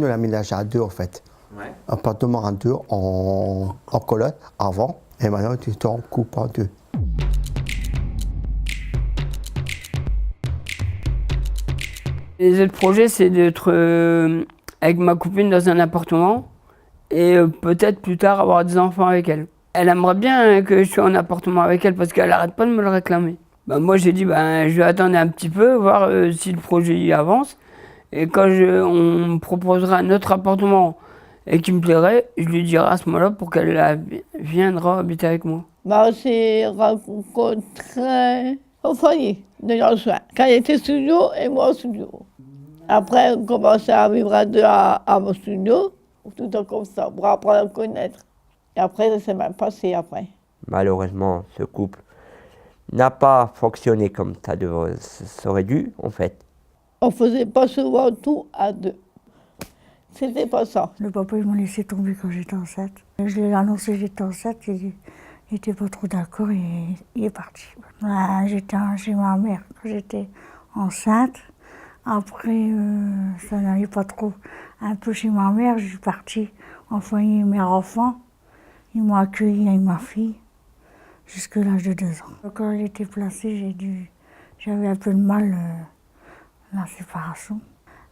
On l'a ménagé à deux en fait. Ouais. Appartement à deux en colonne avant et maintenant tu t'en coupes en deux. Les autres projets, c'est d'être avec ma copine dans un appartement et peut-être plus tard avoir des enfants avec elle. Elle aimerait bien que je sois en appartement avec elle parce qu'elle n'arrête pas de me le réclamer. Ben, moi j'ai dit je vais attendre un petit peu, voir si le projet y avance. Et quand on me proposera un autre appartement et qui me plairait, je lui dirai à ce moment-là pour qu'elle viendra habiter avec moi. On s'est rencontrés au foyer de Joshua, quand il était studio et moi au studio. Après, on commençait à vivre à deux à mon studio, tout comme ça, pour apprendre à me connaître. Et après, ça s'est mal passé après. Malheureusement, ce couple n'a pas fonctionné comme ça aurait dû, en fait. On faisait pas souvent tout à deux. C'était pas ça. Le papa, il m'a laissé tomber quand j'étais enceinte. Je lui ai annoncé que j'étais enceinte, il n'était pas trop d'accord et il est parti. J'étais chez ma mère quand j'étais enceinte. Après, ça n'allait pas trop. Un peu chez ma mère, je suis partie en foyer mère-enfant. Ils m'ont accueillie avec ma fille jusqu'à l'âge de 2 ans. Quand elle était placée, j'avais un peu de mal la séparation.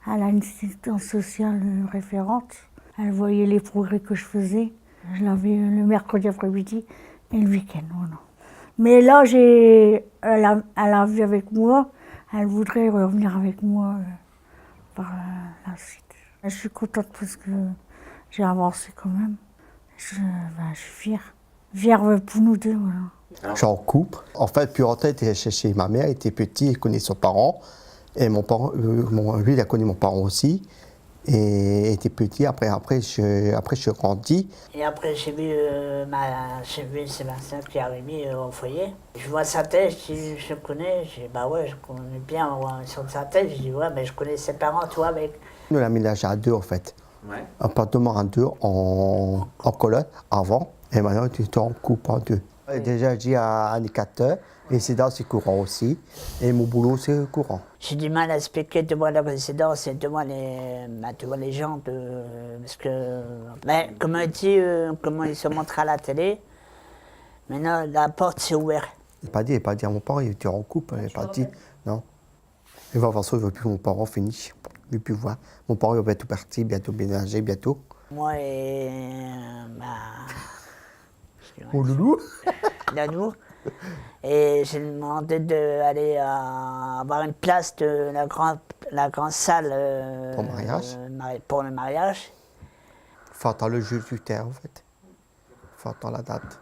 Elle a une assistante sociale référente. Elle voyait les progrès que je faisais. Je l'avais le mercredi après-midi et le week-end. Voilà. Mais là, elle a vu avec moi. Elle voudrait revenir avec moi par la suite. Je suis contente parce que j'ai avancé quand même. Je suis fière. Fière pour nous deux, voilà. Je suis en couple. En fait, puis en tête, il était chez ma mère, il était petit, il connaît son parent. Et mon parent, lui, il a connu mon parent aussi. Et il était petit. Après, je suis grandi. Et après, j'ai vu Sébastien qui est arrivé au foyer. Je vois sa tête, je connais. Je dis, bah ouais, je connais bien sur sa tête. Je dis, ouais, mais je connais ses parents, toi, avec. On l'a ménagé à deux en fait. Ouais. Appartement à deux en colonne avant et maintenant tu t'en coupes en deux. Déjà, j'ai un indicateur, résidence c'est courant aussi et mon boulot c'est courant. J'ai du mal à expliquer devant la résidence et devant les gens, parce que, comme on dit, comment ils se montrent à la télé, maintenant la porte s'est ouverte. Il n'a pas dit à mon parent, il était en couple, il n'a pas dit, non. Il va voir ça, il ne veut plus que mon parent finisse. Il ne veut plus voir. Mon parent il va tout partir, bientôt ménager, bientôt. Moi et Mon loulou. Nanou. Et j'ai demandé d'aller avoir une place de la grande salle Pour le mariage. Pour le mariage. Il faut attendre le juge du terre en fait. Il faut attendre la date.